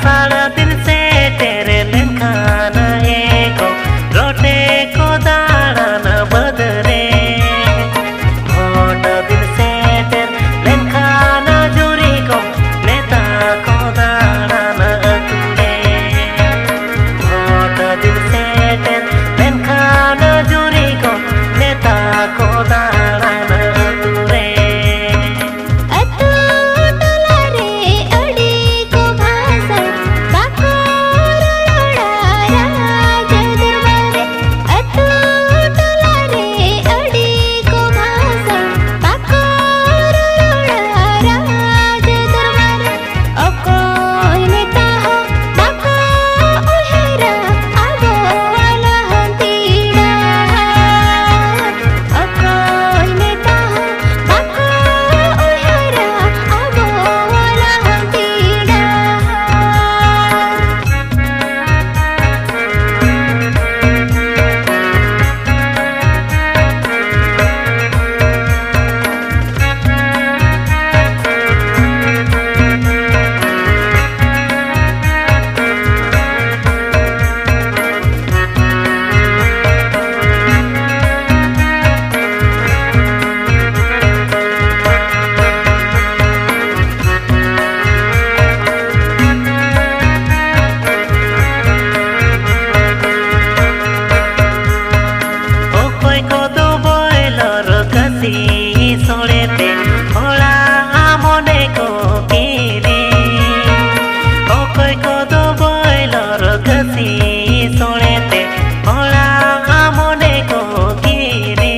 सारा दिन से तेरे लेनखाना एको रोटे को दाड़ाना बदरे मोटा दिन से तेरे लेनखाना जुरी को नेता को दाड़ाना अतुरे मोटा दिन से तेरे लेनखाना जुरी को नेता को दाड़ाना अतुरे सोड़ेते होला मने को केरे ओकोय को दो बोइलर कसी सोड़ेते होला मने को केरे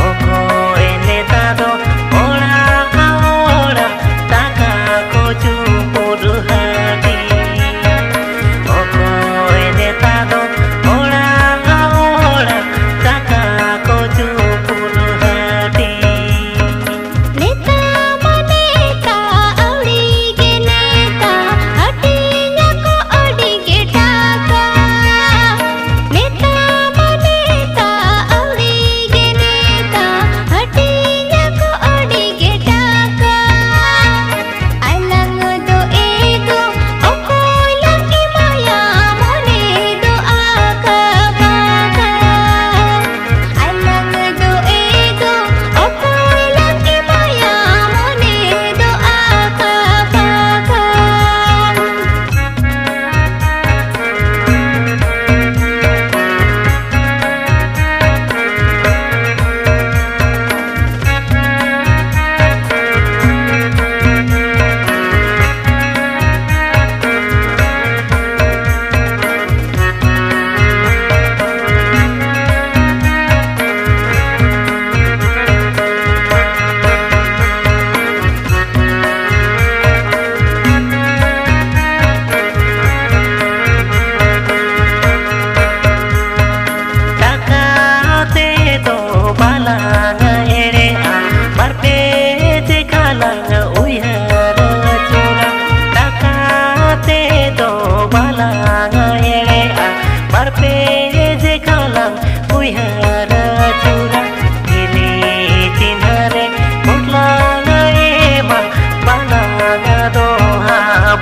ओकोय नेता दो होला ओड़ा टाका को चुपुर हाटी ओकोय नेता दो होला ओड़ा टाका को चुपुर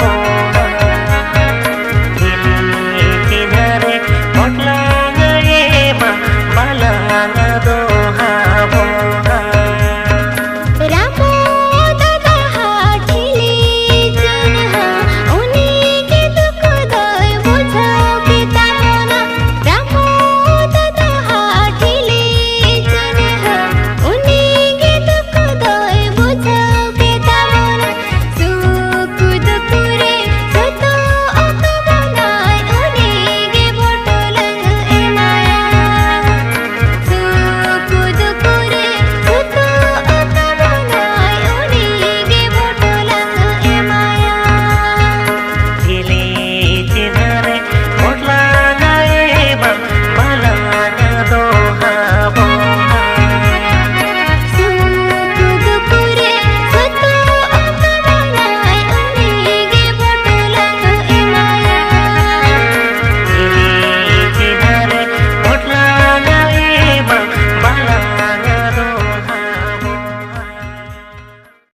Bye.